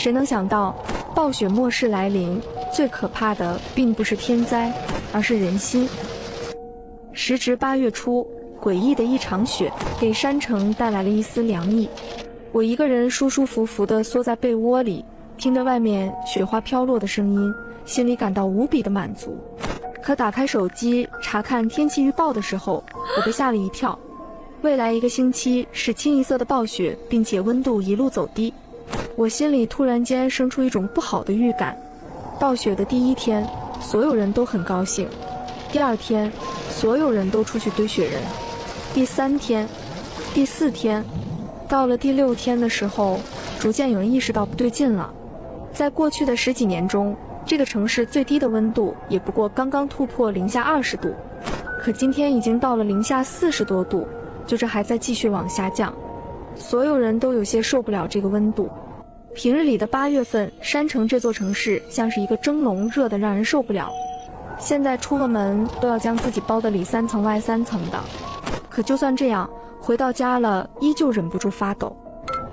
谁能想到，暴雪末世来临，最可怕的并不是天灾，而是人心。时值8月初，诡异的一场雪给山城带来了一丝凉意。我一个人舒舒服服地缩在被窝里，听着外面雪花飘落的声音，心里感到无比的满足。可打开手机查看天气预报的时候，我被吓了一跳。未来1个星期是清一色的暴雪，并且温度一路走低。我心里突然间生出一种不好的预感。暴雪的第1天，所有人都很高兴；第2天，所有人都出去堆雪人；第3天、第4天，到了第6天的时候，逐渐有人意识到不对劲了。在过去的10几年中，这个城市最低的温度也不过刚刚突破-20度，可今天已经到了-40多度，就这还在继续往下降。所有人都有些受不了这个温度。平日里的8月份，山城这座城市像是一个蒸笼，热得让人受不了。现在出了门都要将自己包得里3层外3层的。可就算这样，回到家了依旧忍不住发抖。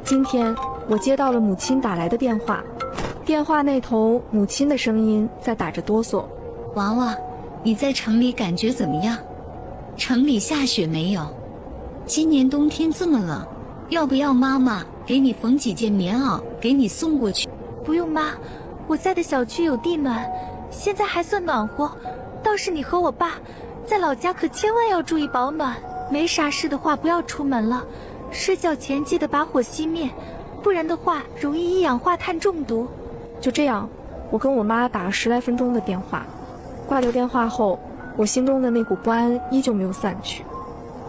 今天我接到了母亲打来的电话，电话那头母亲的声音在打着哆嗦：“娃娃，你在城里感觉怎么样？城里下雪没有？今年冬天这么冷，要不要妈妈给你缝几件棉袄给你送过去？”“不用妈，我在的小区有地暖，现在还算暖和。倒是你和我爸在老家可千万要注意保暖，没啥事的话不要出门了，睡觉前记得把火熄灭，不然的话容易一氧化碳中毒。”就这样，我跟我妈打了10来分钟的电话。挂掉电话后，我心中的那股不安依旧没有散去。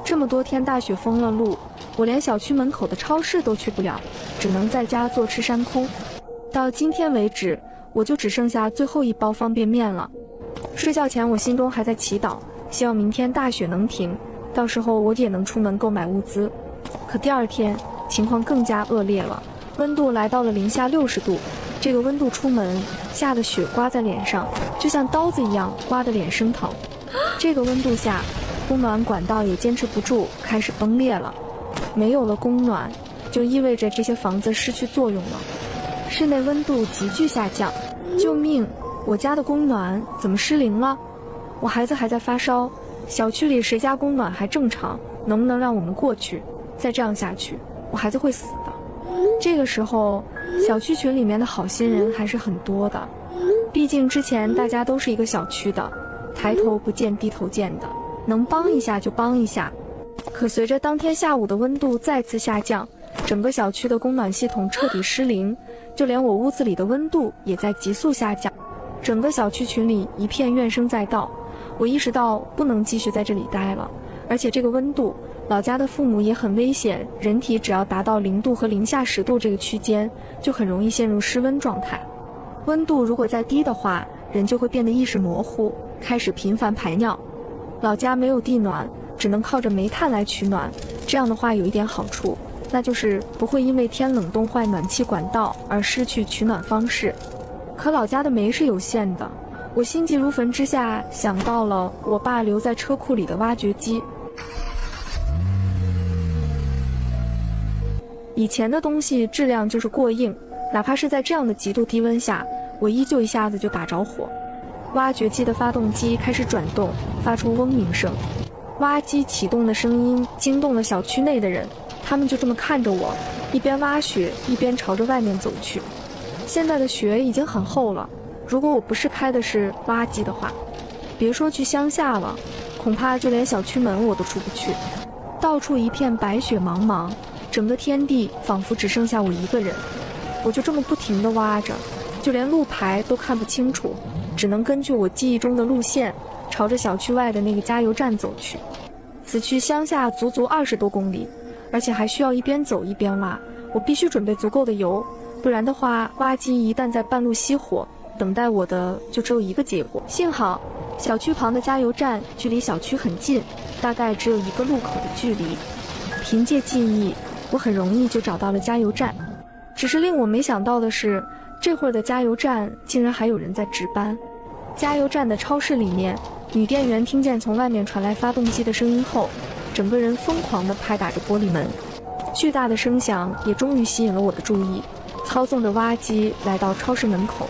这么多天大雪封了路，我连小区门口的超市都去不了，只能在家坐吃山空。到今天为止，我就只剩下最后1包方便面了。睡觉前我心中还在祈祷，希望明天大雪能停，到时候我也能出门购买物资。可第2天情况更加恶劣了，温度来到了-60度。这个温度出门，下的雪刮在脸上，就像刀子一样刮得脸生疼。这个温度下，供暖管道也坚持不住，开始崩裂了。没有了供暖，就意味着这些房子失去作用了。室内温度急剧下降，救命！我家的供暖怎么失灵了？我孩子还在发烧，小区里谁家供暖还正常？能不能让我们过去？再这样下去，我孩子会死的。这个时候，小区群里面的好心人还是很多的，毕竟之前大家都是一个小区的，抬头不见低头见的，能帮一下就帮一下。可随着当天下午的温度再次下降，整个小区的供暖系统彻底失灵，就连我屋子里的温度也在急速下降。整个小区群里一片怨声载道，我意识到不能继续在这里待了，而且这个温度，老家的父母也很危险，人体只要达到0度和-10度这个区间，就很容易陷入失温状态。温度如果再低的话，人就会变得意识模糊，开始频繁排尿。老家没有地暖，只能靠着煤炭来取暖，这样的话有一点好处，那就是不会因为天冷冻坏暖气管道而失去取暖方式。可老家的煤是有限的，我心急如焚之下想到了我爸留在车库里的挖掘机。以前的东西质量就是过硬，哪怕是在这样的极度低温下，我依旧一下子就打着火。挖掘机的发动机开始转动，发出嗡鸣声。挖机启动的声音惊动了小区内的人，他们就这么看着我，一边挖雪一边朝着外面走去。现在的雪已经很厚了，如果我不是开的是挖机的话，别说去乡下了，恐怕就连小区门我都出不去。到处一片白雪茫茫，整个天地仿佛只剩下我一个人。我就这么不停地挖着，就连路牌都看不清楚，只能根据我记忆中的路线，朝着小区外的那个加油站走去。此去乡下足足20多公里，而且还需要一边走一边挖，我必须准备足够的油，不然的话，挖机一旦在半路熄火，等待我的就只有一个结果。幸好，小区旁的加油站距离小区很近，大概只有1个路口的距离。凭借记忆，我很容易就找到了加油站。只是令我没想到的是，这会儿的加油站竟然还有人在值班。加油站的超市里面，女店员听见从外面传来发动机的声音后，整个人疯狂地拍打着玻璃门。巨大的声响也终于吸引了我的注意。操纵着挖机来到超市门口。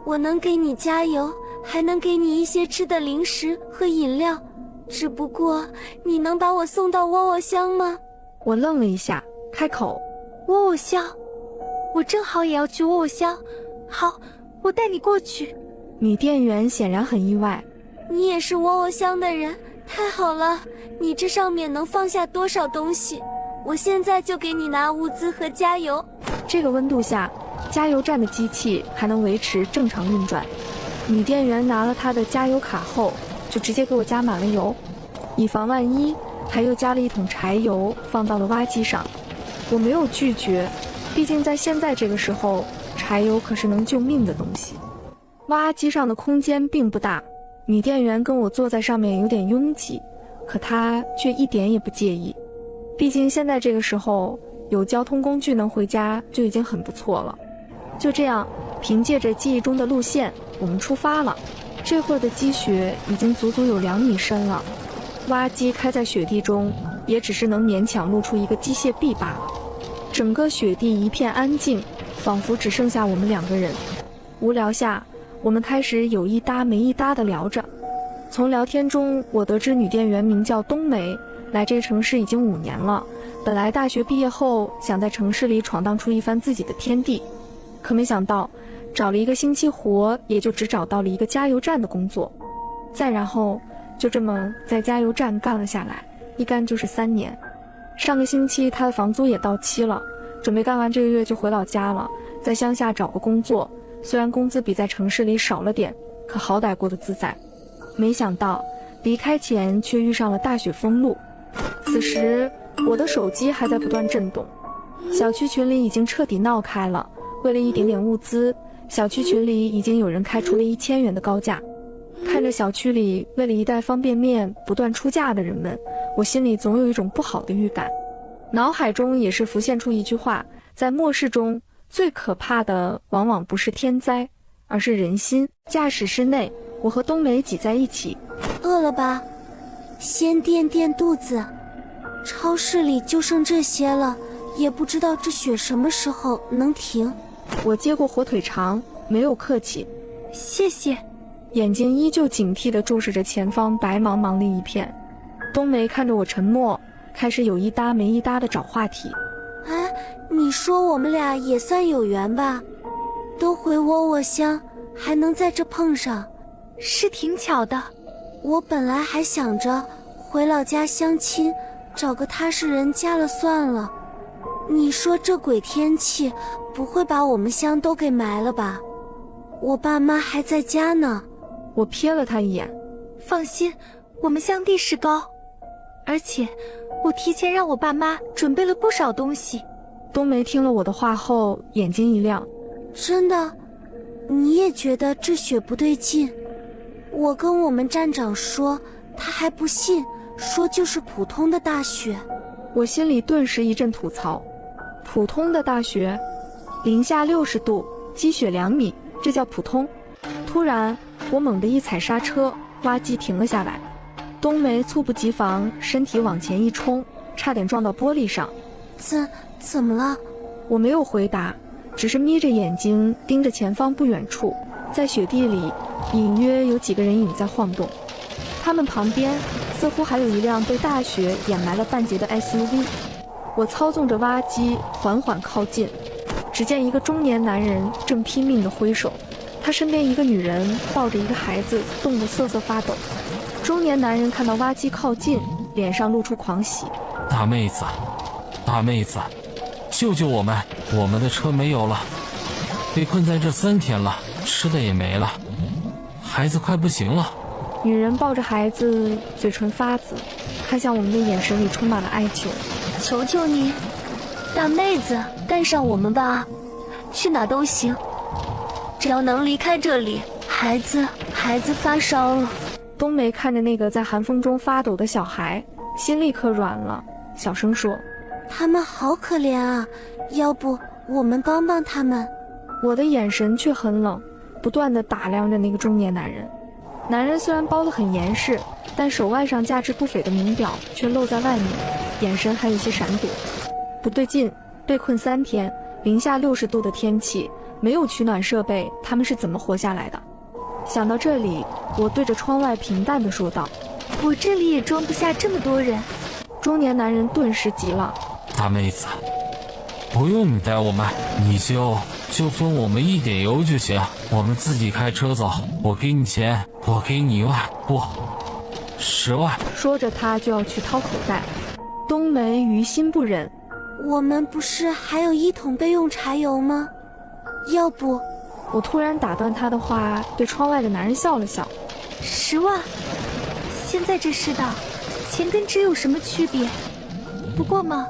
我能给你加油，还能给你一些吃的零食和饮料，只不过你能把我送到窝窝乡吗？我愣了一下，开口：窝窝乡？我正好也要去窝窝乡。好，我带你过去。女店员显然很意外。你也是窝窝乡的人，太好了，你这上面能放下多少东西？我现在就给你拿物资和加油。这个温度下，加油站的机器还能维持正常运转。女店员拿了她的加油卡后，就直接给我加满了油，以防万一，还又加了一桶柴油放到了挖机上。我没有拒绝，毕竟在现在这个时候，柴油可是能救命的东西。挖机上的空间并不大，女店员跟我坐在上面有点拥挤，可她却一点也不介意。毕竟现在这个时候，有交通工具能回家就已经很不错了。就这样，凭借着记忆中的路线，我们出发了。这会儿的积雪已经足足有2米深了，挖机开在雪地中，也只是能勉强露出一个机械臂罢了。整个雪地一片安静，仿佛只剩下我们2个人。无聊下，我们开始有一搭没一搭地聊着。从聊天中，我得知女店员名叫冬梅，来这个城市已经5年了。本来大学毕业后想在城市里闯荡出一番自己的天地，可没想到找了1个星期活，也就只找到了一个加油站的工作。再然后就这么在加油站干了下来，一干就是3年。上个星期他的房租也到期了，准备干完这个月就回老家了，在乡下找个工作。虽然工资比在城市里少了点，可好歹过得自在。没想到离开前却遇上了大雪封路。此时我的手机还在不断震动，小区群里已经彻底闹开了。为了一点点物资，小区群里已经有人开出了1000元的高价。看着小区里为了一袋方便面不断出价的人们，我心里总有一种不好的预感。脑海中也是浮现出一句话：在末世中，最可怕的往往不是天灾，而是人心。驾驶室内，我和冬梅挤在一起。饿了吧？先垫垫肚子。超市里就剩这些了，也不知道这雪什么时候能停。我接过火腿肠，没有客气。谢谢。眼睛依旧警惕地注视着前方白茫茫的一片。冬梅看着我沉默，开始有一搭没一搭地找话题。哎，你说我们俩也算有缘吧？都回窝窝乡，还能在这碰上，是挺巧的。我本来还想着回老家相亲，找个踏实人家了算了。你说这鬼天气，不会把我们乡都给埋了吧？我爸妈还在家呢。我瞥了他一眼。放心，我们乡地势高，而且我提前让我爸妈准备了不少东西。冬梅听了我的话后，眼睛一亮。真的？你也觉得这雪不对劲？我跟我们站长说，他还不信，说就是普通的大雪。我心里顿时一阵吐槽。普通的大雪？零下60度，积雪2米，这叫普通？突然我猛地一踩刹车，挖机停了下来。冬梅猝不及防，身体往前一冲，差点撞到玻璃上。怎么了？我没有回答，只是眯着眼睛盯着前方不远处，在雪地里隐约有几个人影在晃动。他们旁边似乎还有一辆被大雪掩埋了半截的 SUV。我操纵着挖机缓缓靠近，只见一个中年男人正拼命地挥手，他身边一个女人抱着一个孩子，冻得瑟瑟发抖。中年男人看到挖机靠近，脸上露出狂喜。大妹子，大妹子，救救我们！我们的车没有了，被困在这3天了，吃的也没了，孩子快不行了。女人抱着孩子，嘴唇发紫，看向我们的眼神里充满了哀求。求求你，大妹子，带上我们吧，去哪都行，只要能离开这里。孩子发烧了。冬梅看着那个在寒风中发抖的小孩，心立刻软了，小声说：他们好可怜啊，要不我们帮帮他们。我的眼神却很冷，不断地打量着那个中年男人。男人虽然包得很严实，但手腕上价值不菲的名表却露在外面，眼神还有些闪躲。不对劲，被困3天，零下60度的天气，没有取暖设备，他们是怎么活下来的？想到这里，我对着窗外平淡地说道：“我这里也装不下这么多人。”中年男人顿时急了：“大妹子，不用你带我们，你就分我们1点油就行，我们自己开车走。我给你钱，我给你1万，不，10万。”说着，他就要去掏口袋。冬梅于心不忍：“我们不是还有1桶备用柴油吗？要不……”我突然打断他的话，对窗外的男人笑了笑：“10万，现在这世道，钱跟纸有什么区别？不过嘛，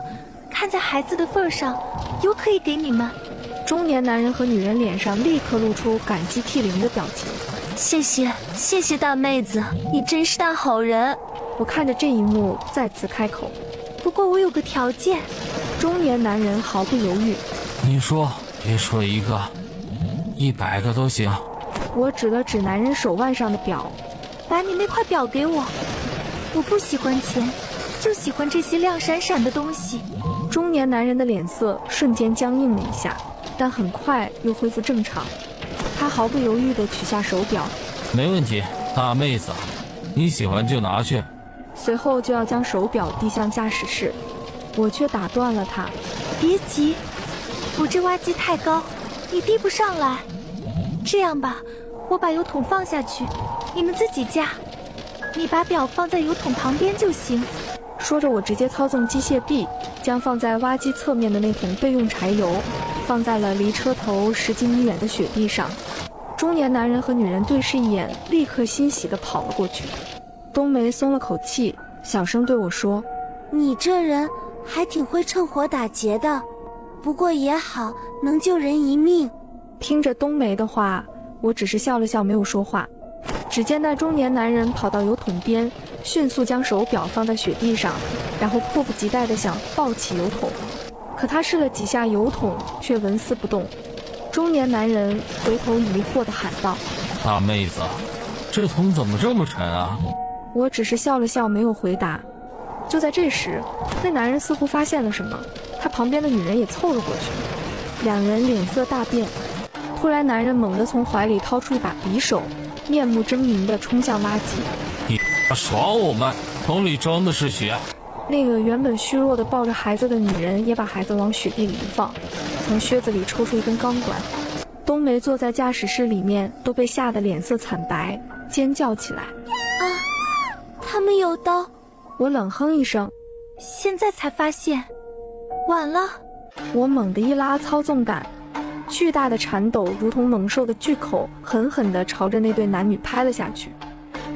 看在孩子的份上，油可以给你们。”中年男人和女人脸上立刻露出感激涕零的表情。谢谢大妹子，你真是大好人。我看着这一幕，再次开口：“不过我有个条件。”中年男人毫不犹豫：“你说，别说1个，100个都行。”我指了指男人手腕上的表：“把你那块表给我，我不喜欢钱，就喜欢这些亮闪闪的东西。”中年男人的脸色瞬间僵硬了一下，但很快又恢复正常。他毫不犹豫地取下手表：“没问题，大妹子，你喜欢就拿去。”随后就要将手表递向驾驶室，我却打断了他：“别急，我这挖机太高，你递不上来。这样吧，我把油桶放下去，你们自己加，你把表放在油桶旁边就行。”说着，我直接操纵机械臂，将放在挖机侧面的那桶备用柴油放在了离车头10几米远的雪地上。中年男人和女人对视一眼，立刻欣喜地跑了过去。冬梅松了口气，小声对我说：“你这人还挺会趁火打劫的，不过也好，能救人一命。”听着冬梅的话，我只是笑了笑，没有说话。只见那中年男人跑到油桶边，迅速将手表放在雪地上，然后迫不及待地想抱起油桶，可他试了几下油桶，却纹丝不动。中年男人回头疑惑地喊道：“大妹子，这桶怎么这么沉啊？”我只是笑了笑，没有回答。就在这时，那男人似乎发现了什么，他旁边的女人也凑了过去，两人脸色大变。突然，男人猛地从怀里掏出一把匕首，面目狰狞地冲向挖机。“你耍我们，桶里装的是血！”那个原本虚弱的抱着孩子的女人也把孩子往雪地里一放，从靴子里抽出一根钢管。冬梅坐在驾驶室里面，都被吓得脸色惨白，尖叫起来：“啊，他们有刀！”我冷哼一声：“现在才发现，晚了。”我猛地一拉操纵杆，巨大的铲斗如同猛兽的巨口，狠狠地朝着那对男女拍了下去。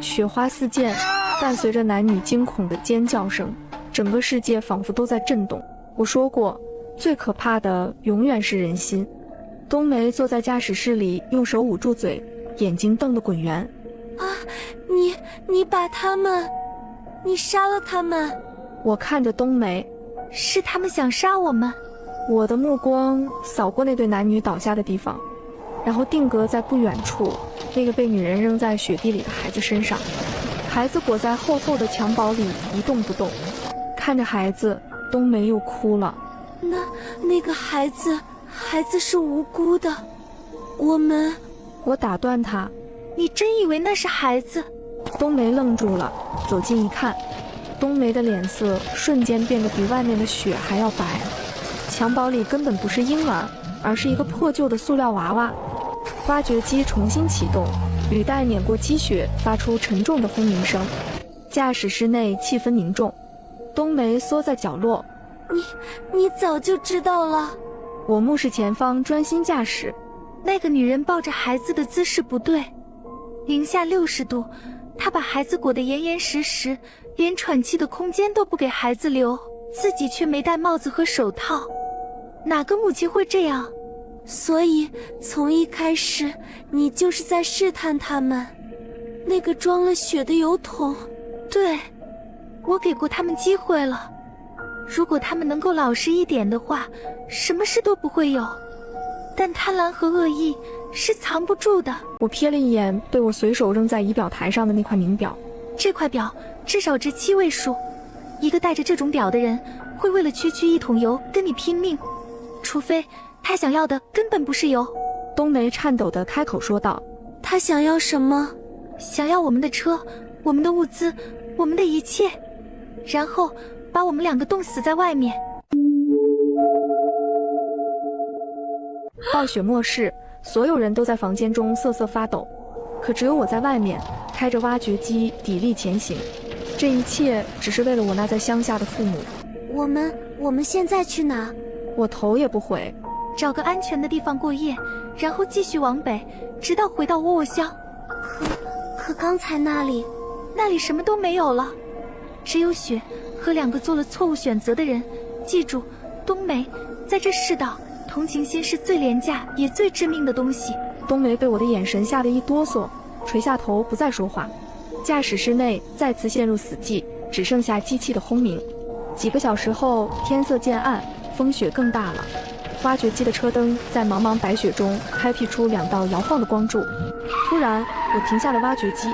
雪花四溅，伴随着男女惊恐的尖叫声，整个世界仿佛都在震动。我说过，最可怕的永远是人心。冬梅坐在驾驶室里，用手捂住嘴，眼睛瞪得滚圆。“啊，你把他们，你杀了他们！”我看着冬梅：“是他们想杀我们。”我的目光扫过那对男女倒下的地方，然后定格在不远处那个被女人扔在雪地里的孩子身上。孩子裹在厚厚的襁褓里一动不动，看着孩子，冬梅又哭了。那个孩子是无辜的，我打断他：“你真以为那是孩子？”冬梅愣住了，走近一看，冬梅的脸色瞬间变得比外面的雪还要白。襁褓里根本不是婴儿，而是一个破旧的塑料娃娃。挖掘机重新启动，履带碾过积雪，发出沉重的轰鸣声。驾驶室内气氛凝重，冬梅缩在角落：“你早就知道了。”我目视前方，专心驾驶。那个女人抱着孩子的姿势不对，零下60度，她把孩子裹得严严实实，连喘气的空间都不给孩子留，自己却没戴帽子和手套。哪个母亲会这样？所以从一开始，你就是在试探他们。那个装了血的油桶，对，我给过他们机会了。如果他们能够老实一点的话，什么事都不会有。但贪婪和恶意是藏不住的。我瞥了一眼被我随手扔在仪表台上的那块名表，这块表至少值7位数。一个带着这种表的人，会为了区1桶油跟你拼命，除非他想要的根本不是油。冬梅颤抖地开口说道。他想要什么？想要我们的车，我们的物资，我们的一切，然后把我们两个冻死在外面。暴雪末世，所有人都在房间中瑟瑟发抖，可只有我在外面开着挖掘机砥砺前行。这一切只是为了我那在乡下的父母。我们现在去哪？我头也不回。找个安全的地方过夜，然后继续往北，直到回到窝窝乡。可刚才那里什么都没有了，只有雪和2个做了错误选择的人。记住，冬梅，在这世道，同情心是最廉价也最致命的东西。冬梅被我的眼神吓得一哆嗦，垂下头不再说话。驾驶室内再次陷入死寂，只剩下机器的轰鸣。几个小时后，天色渐暗，风雪更大了。挖掘机的车灯在茫茫白雪中开辟出2道摇晃的光柱。突然，我停下了挖掘机。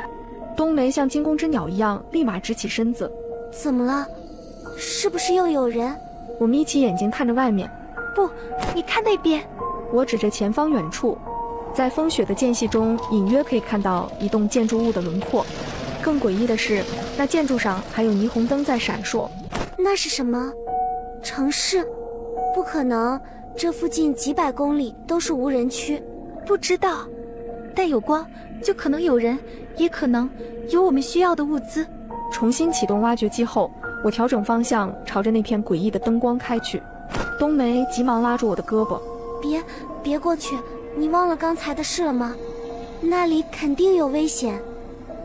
冬梅像惊弓之鸟一样，立马直起身子。怎么了？是不是又有人？我眯起眼睛看着外面。不，你看那边。我指着前方远处，在风雪的间隙中，隐约可以看到一栋建筑物的轮廓。更诡异的是，那建筑上还有霓虹灯在闪烁。那是什么？城市？不可能，这附近几百公里都是无人区。不知道，但有光就可能有人，也可能有我们需要的物资。重新启动挖掘机后，我调整方向，朝着那片诡异的灯光开去。冬梅急忙拉住我的胳膊。别过去，你忘了刚才的事了吗？那里肯定有危险，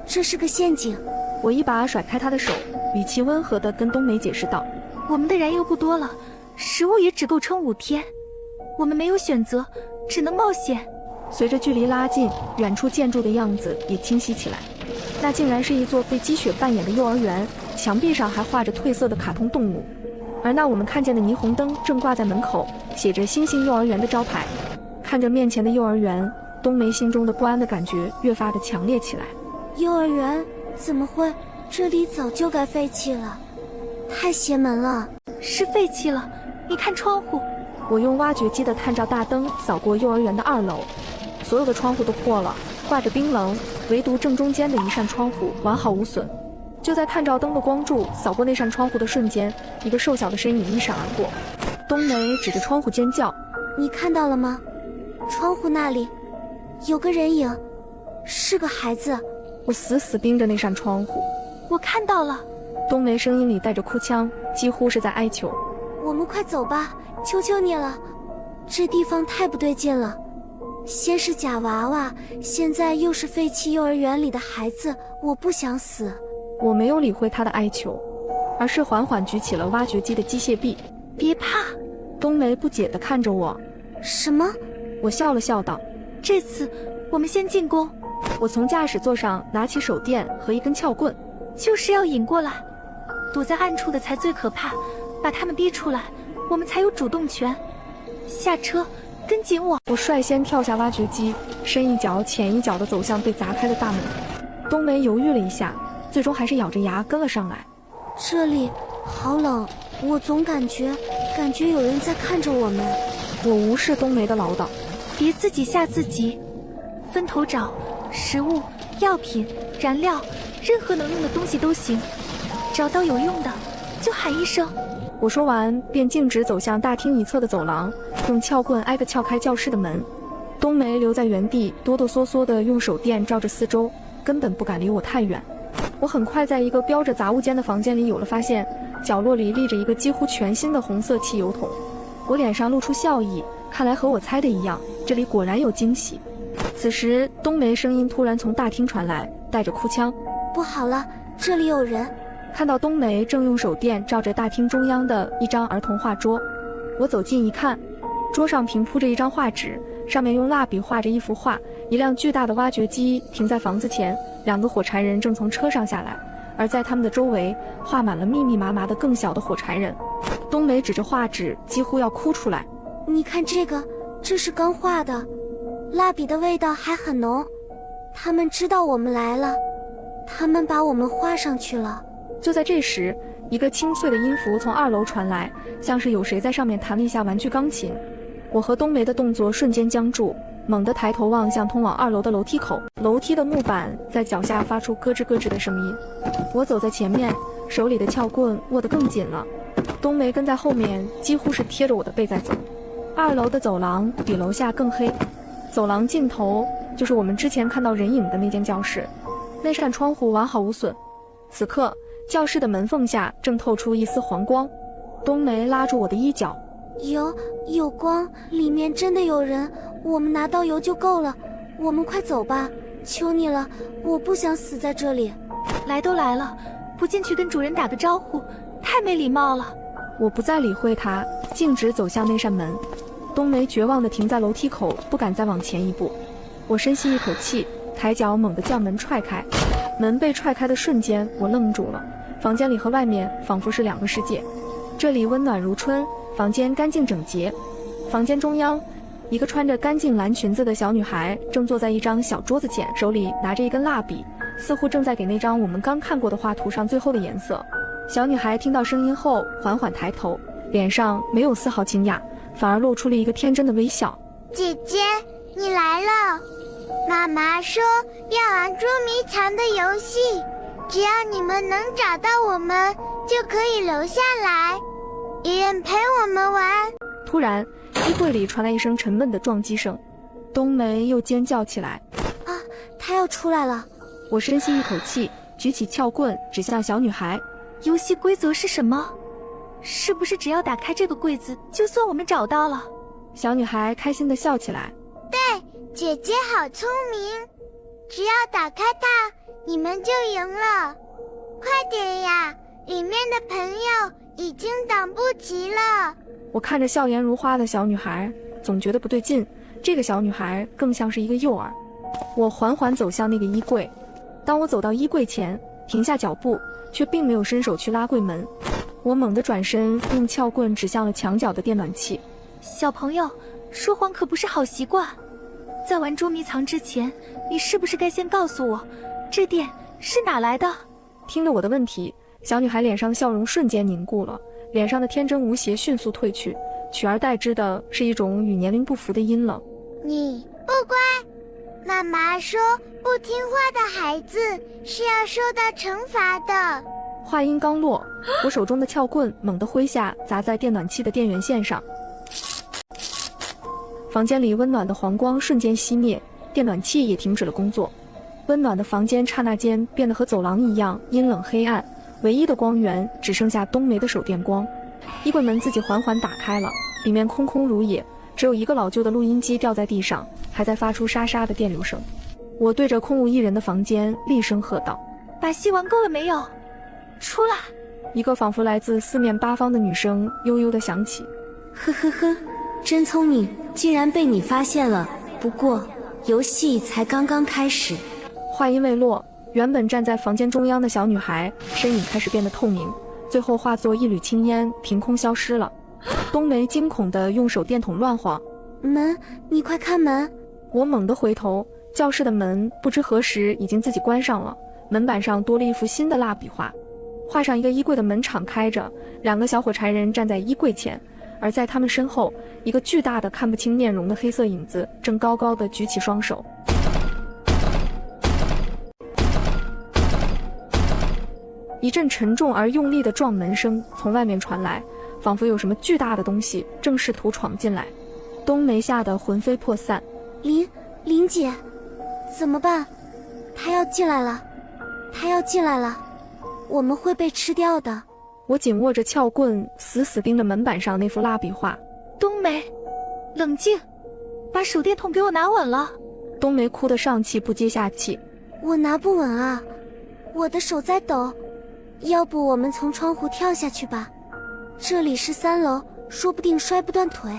这是个陷阱。我一把甩开她的手，语气温和地跟冬梅解释道。我们的燃油不多了，食物也只够撑5天，我们没有选择，只能冒险。随着距离拉近，远处建筑的样子也清晰起来。那竟然是一座被积雪扮演的幼儿园，墙壁上还画着褪色的卡通动物，而那我们看见的霓虹灯正挂在门口，写着星星幼儿园的招牌。看着面前的幼儿园，冬梅心中的不安的感觉越发的强烈起来。幼儿园？怎么会？这里早就该废弃了，太邪门了。是废弃了，你看窗户。我用挖掘机的探照大灯扫过幼儿园的2楼，所有的窗户都破了，挂着冰棱，唯独正中间的一扇窗户完好无损。就在探照灯的光柱扫过那扇窗户的瞬间，一个瘦小的身影一闪而过。冬梅指着窗户尖叫：“你看到了吗？窗户那里有个人影，是个孩子。”我死死盯着那扇窗户。我看到了。冬梅声音里带着哭腔，几乎是在哀求。我们快走吧，求求你了，这地方太不对劲了。先是假娃娃，现在又是废弃幼儿园里的孩子，我不想死。我没有理会他的哀求，而是缓缓举起了挖掘机的机械臂。别怕。冬梅不解地看着我。什么？我笑了笑道。这次我们先进攻。我从驾驶座上拿起手电和一根撬棍，就是要引过来，躲在暗处的才最可怕，把他们逼出来，我们才有主动权。下车，跟紧我。我率先跳下挖掘机，深一脚浅一脚地走向被砸开的大门。冬梅犹豫了一下，最终还是咬着牙跟了上来。这里好冷，我总感觉有人在看着我们。我无视冬梅的唠叨。别自己吓自己，分头找食物、药品、燃料，任何能用的东西都行。找到有用的就喊一声。我说完便径直走向大厅一侧的走廊，用撬棍挨个撬开教室的门。冬梅留在原地哆哆嗦嗦地用手电照着四周，根本不敢离我太远。我很快在一个标着杂物间的房间里有了发现，角落里立着一个几乎全新的红色汽油桶。我脸上露出笑意，看来和我猜的一样，这里果然有惊喜。此时冬梅声音突然从大厅传来，带着哭腔。不好了，这里有人。看到冬梅正用手电照着大厅中央的一张儿童画桌，我走近一看，桌上平铺着一张画纸，上面用蜡笔画着一幅画。一辆巨大的挖掘机停在房子前，2个火柴人正从车上下来，而在他们的周围画满了密密麻麻的更小的火柴人。冬梅指着画纸，几乎要哭出来。你看这个，这是刚画的，蜡笔的味道还很浓。他们知道我们来了，他们把我们画上去了。就在这时，一个清脆的音符从2楼传来，像是有谁在上面弹了一下玩具钢琴。我和冬梅的动作瞬间僵住，猛地抬头望向通往2楼的楼梯口，楼梯的木板在脚下发出咯吱咯吱的声音。我走在前面，手里的撬棍握得更紧了，冬梅跟在后面，几乎是贴着我的背在走。2楼的走廊比楼下更黑，走廊尽头就是我们之前看到人影的那间教室，那扇窗户完好无损。此刻，教室的门缝下正透出一丝黄光。冬梅拉住我的衣角，有光，里面真的有人，我们拿到油就够了，我们快走吧，求你了，我不想死在这里。来都来了，不进去跟主人打个招呼，太没礼貌了。我不再理会他，径直走向那扇门。冬梅绝望地停在楼梯口，不敢再往前一步。我深吸一口气，抬脚猛地将门踹开。门被踹开的瞬间，我愣住了。房间里和外面仿佛是2个世界。这里温暖如春，房间干净整洁。房间中央，一个穿着干净蓝裙子的小女孩正坐在一张小桌子前，手里拿着一根蜡笔，似乎正在给那张我们刚看过的画涂上最后的颜色。小女孩听到声音后，缓缓抬头，脸上没有丝毫惊讶，反而露出了一个天真的微笑。姐姐，你来了。妈妈说要玩捉迷藏的游戏，只要你们能找到我们，就可以留下来，也愿陪我们玩。突然，衣柜里传来一声沉闷的撞击声，冬梅又尖叫起来。啊，她要出来了！我深吸一口气，举起撬棍指向小女孩。游戏规则是什么？是不是只要打开这个柜子，就算我们找到了？小女孩开心地笑起来。对，姐姐好聪明，只要打开它，你们就赢了。快点呀，里面的朋友已经等不及了。我看着笑颜如花的小女孩，总觉得不对劲，这个小女孩更像是一个诱饵。我缓缓走向那个衣柜，当我走到衣柜前，停下脚步，却并没有伸手去拉柜门。我猛地转身，用撬棍指向了墙角的电暖器。小朋友，说谎可不是好习惯。在玩捉迷藏之前，你是不是该先告诉我，这电是哪来的？听了我的问题，小女孩脸上笑容瞬间凝固了，脸上的天真无邪迅速褪去，取而代之的是一种与年龄不符的阴冷。你不乖，妈妈说不听话的孩子是要受到惩罚的。话音刚落，我手中的撬棍猛地挥下，砸在电暖器的电源线上。房间里温暖的黄光瞬间熄灭，电暖器也停止了工作。温暖的房间刹那间变得和走廊一样阴冷黑暗，唯一的光源只剩下冬梅的手电光。衣柜门自己缓缓打开了，里面空空如也，只有一个老旧的录音机掉在地上，还在发出沙沙的电流声。我对着空无一人的房间厉声喝道：把戏玩够了没有？出来！一个仿佛来自四面八方的女声悠悠地响起。呵呵呵，真聪明，竟然被你发现了。不过游戏才刚刚开始。话音未落，原本站在房间中央的小女孩身影开始变得透明，最后化作一缕青烟，凭空消失了。冬梅惊恐地用手电筒乱晃。门，你快开门！我猛地回头，教室的门不知何时已经自己关上了，门板上多了一幅新的蜡笔画，画上一个衣柜的门敞开着，2个小火柴人站在衣柜前，而在他们身后，一个巨大的看不清面容的黑色影子正高高地举起双手。一阵沉重而用力的撞门声从外面传来，仿佛有什么巨大的东西正试图闯进来。冬梅吓得魂飞魄散。林姐，怎么办？她要进来了，她要进来了，我们会被吃掉的。我紧握着撬棍，死死盯着门板上那幅蜡笔画。冬梅，冷静，把手电筒给我拿稳了。冬梅哭得上气不接下气。我拿不稳啊，我的手在抖。要不我们从窗户跳下去吧，这里是3楼，说不定摔不断腿。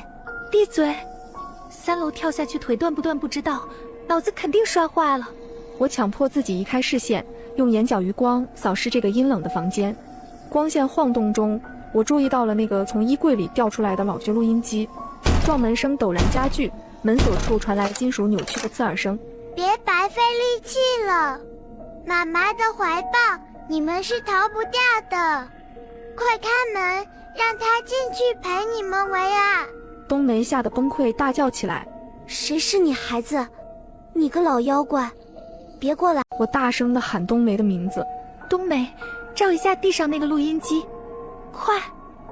闭嘴！3楼跳下去腿断不断不知道，脑子肯定摔坏了。我强迫自己移开视线，用眼角余光扫视这个阴冷的房间。光线晃动中，我注意到了那个从衣柜里掉出来的老旧录音机。撞门声陡然加剧，门锁处传来金属扭曲的刺耳声。别白费力气了，妈妈的怀抱你们是逃不掉的，快开门，让她进去陪你们玩啊！冬梅吓得崩溃大叫起来。谁是你孩子？你个老妖怪，别过来！我大声地喊冬梅的名字。冬梅，照一下地上那个录音机，快！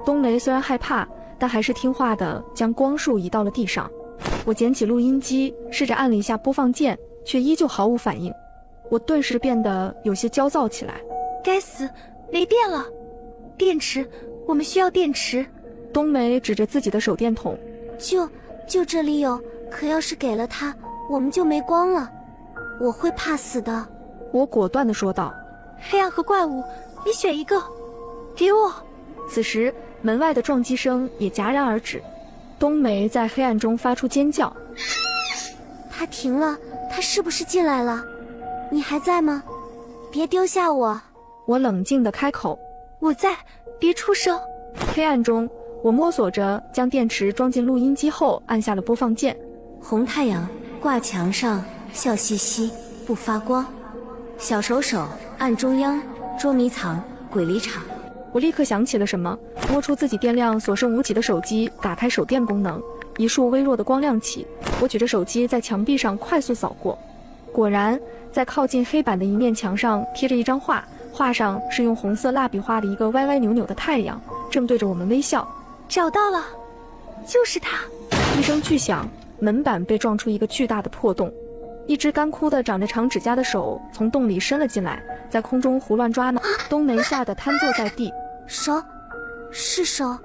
冬梅虽然害怕，但还是听话地将光束移到了地上。我捡起录音机，试着按了一下播放键，却依旧毫无反应。我顿时变得有些焦躁起来。该死，没电了！电池，我们需要电池。冬梅指着自己的手电筒，就这里有，可要是给了他，我们就没光了。我会怕死的。我果断地说道。黑暗和怪物，你选一个，给我。此时门外的撞击声也戛然而止，冬梅在黑暗中发出尖叫。他停了，他是不是进来了？你还在吗？别丢下我！我冷静地开口。我在，别出声。黑暗中，我摸索着将电池装进录音机后，按下了播放键。红太阳挂墙上，笑嘻嘻不发光。小手手按中央，捉迷藏鬼离场。我立刻想起了什么，摸出自己电量所剩无几的手机，打开手电功能，一束微弱的光亮起。我举着手机在墙壁上快速扫过，果然在靠近黑板的一面墙上贴着一张画，画上是用红色蜡笔画的一个歪歪扭扭的太阳，正对着我们微笑。找到了，就是他！一声巨响，门板被撞出一个巨大的破洞，一只干枯的长着长指甲的手从洞里伸了进来，在空中胡乱抓挠。冬梅吓得瘫坐在地。手，是手！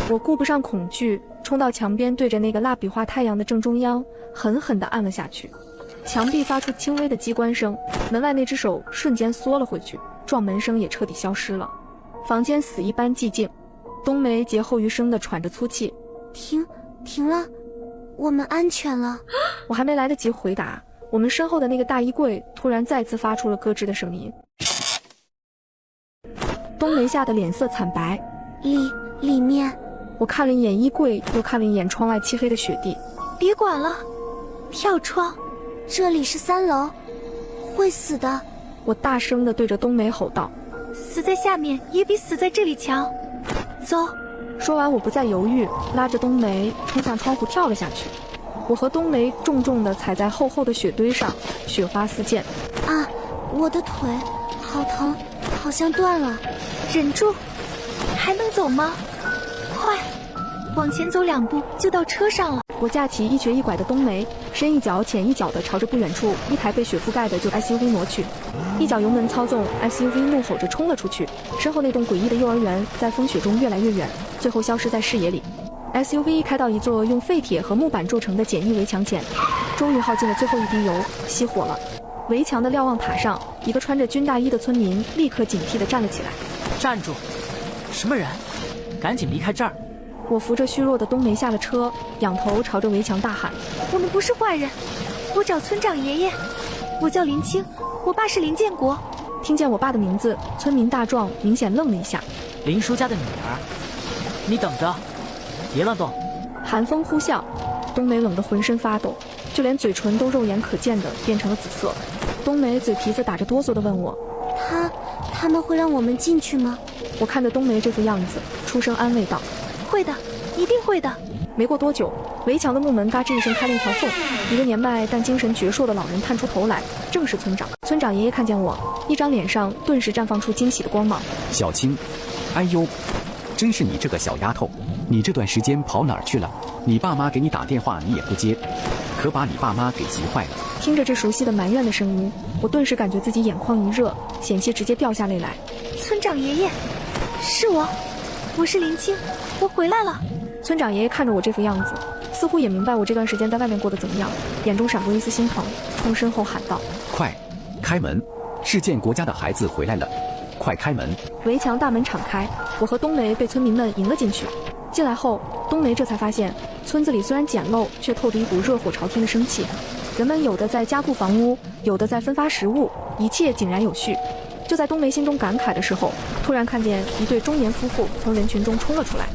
我顾不上恐惧，冲到墙边，对着那个蜡笔画太阳的正中央狠狠地按了下去。墙壁发出轻微的机关声，门外那只手瞬间缩了回去，撞门声也彻底消失了。房间死一般寂静，冬梅劫后余生地喘着粗气。停了，我们安全了。我还没来得及回答，我们身后的那个大衣柜突然再次发出了咯吱的声音。冬梅吓得脸色惨白。里面，我看了一眼衣柜，又看了一眼窗外漆黑的雪地。别管了，跳窗。这里是3楼，会死的。我大声地对着冬梅吼道。死在下面也比死在这里强。走。说完我不再犹豫，拉着冬梅冲向窗户跳了下去。我和冬梅重重地踩在厚厚的雪堆上，雪花四溅。啊，我的腿好疼，好像断了。忍住，还能走吗？快，往前走2步就到车上了。我架起一瘸一拐的冬梅，深一脚浅一脚地朝着不远处一台被雪覆盖的旧 SUV 挪去，一脚油门操纵 SUV 怒吼着冲了出去。身后那栋诡异的幼儿园在风雪中越来越远，最后消失在视野里。SUV 开到一座用废铁和木板筑成的简易围墙前，终于耗尽了最后一滴油，熄火了。围墙的瞭望塔上，一个穿着军大衣的村民立刻警惕地站了起来。站住！什么人？赶紧离开这儿！我扶着虚弱的冬梅下了车，仰头朝着围墙大喊：我们不是坏人，我找村长爷爷，我叫林青，我爸是林建国。听见我爸的名字，村民大壮明显愣了一下。林叔家的女儿，你等着，别乱动。寒风呼啸，冬梅冷得浑身发抖，就连嘴唇都肉眼可见的变成了紫色。冬梅嘴皮子打着哆嗦地问我：他们会让我们进去吗？我看着冬梅这副样子，出声安慰道：会的，一定会的。没过多久，围墙的木门嘎吱一声开了一条缝，一个年迈但精神矍铄的老人探出头来，正是村长。村长爷爷看见我，一张脸上顿时绽放出惊喜的光芒。小青，哎呦，真是你这个小丫头，你这段时间跑哪儿去了？你爸妈给你打电话你也不接，可把你爸妈给急坏了。听着这熟悉的埋怨的声音，我顿时感觉自己眼眶一热，险些直接掉下泪来。村长爷爷，是我是林青，我回来了。村长爷爷看着我这副样子，似乎也明白我这段时间在外面过得怎么样，眼中闪过一丝心疼，冲身后喊道：快开门，是建国家的孩子回来了，快开门。围墙大门敞开，我和冬梅被村民们迎了进去。进来后，冬梅这才发现村子里虽然简陋，却透着一股热火朝天的生气。人们有的在加固房屋，有的在分发食物，一切井然有序。就在冬梅心中感慨的时候，突然看见一对中年夫妇从人群中冲了出来。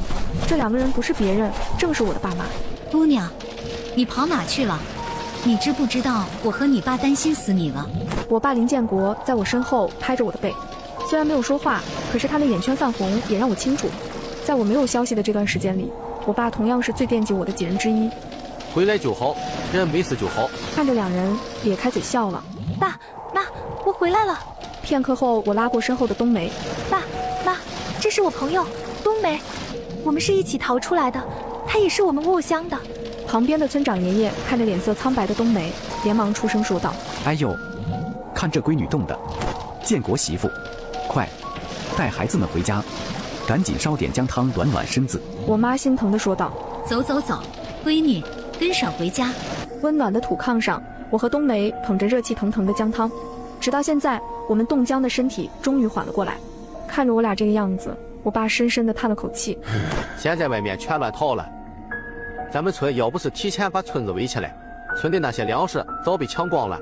这2个人不是别人，正是我的爸妈。姑娘，你跑哪去了？你知不知道我和你爸担心死你了？我爸林建国在我身后拍着我的背，虽然没有说话，可是他的眼圈泛红也让我清楚，在我没有消息的这段时间里，我爸同样是最惦记我的几人之一。回来就好，人没事就好。看着两人咧开嘴笑了。爸妈，我回来了。片刻后，我拉过身后的冬梅。爸妈，这是我朋友冬梅，我们是一起逃出来的，她也是我们卧乡的。旁边的村长爷爷看着脸色苍白的冬梅，连忙出声说道：“哎呦，看这闺女冻的，建国媳妇，快带孩子们回家，赶紧烧点姜汤暖暖身子。”我妈心疼地说道：“走走走，闺女，跟婶回家。”温暖的土炕上，我和冬梅捧着热气腾腾的姜汤，直到现在，我们冻僵的身体终于缓了过来。看着我俩这个样子，我爸深深地叹了口气。现在外面全乱套了，咱们村要不是提前把村子围起来，村的那些粮食早被抢光了。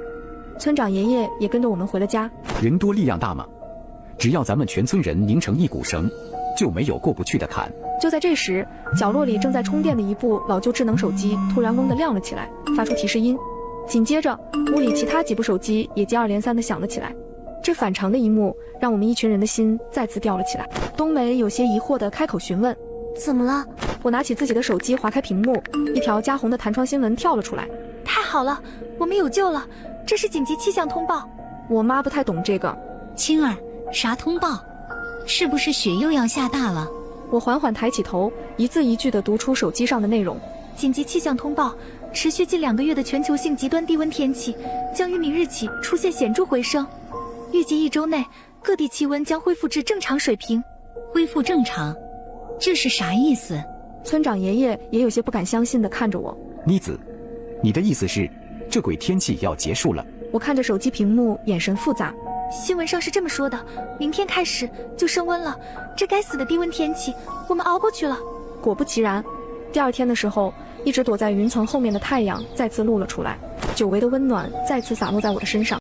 村长爷爷也跟着我们回了家。人多力量大嘛，只要咱们全村人拧成一股绳，就没有过不去的坎。就在这时，角落里正在充电的一部老旧智能手机突然嗡地亮了起来，发出提示音。紧接着，屋里其他几部手机也接二连三地响了起来。这反常的一幕让我们一群人的心再次吊了起来。冬梅有些疑惑地开口询问：“怎么了？”我拿起自己的手机划开屏幕，一条加红的弹窗新闻跳了出来。太好了，我们有救了！这是紧急气象通报。我妈不太懂这个。青儿，啥通报？是不是雪又要下大了？我缓缓抬起头，一字一句地读出手机上的内容。紧急气象通报，持续近2个月的全球性极端低温天气将于明日起出现显著回升，预计1周内各地气温将恢复至正常水平。恢复正常？这是啥意思？村长爷爷也有些不敢相信地看着我。妮子，你的意思是这鬼天气要结束了？我看着手机屏幕，眼神复杂。新闻上是这么说的，明天开始就升温了，这该死的低温天气我们熬过去了。果不其然，第二天的时候，一直躲在云层后面的太阳再次露了出来，久违的温暖再次洒落在我的身上。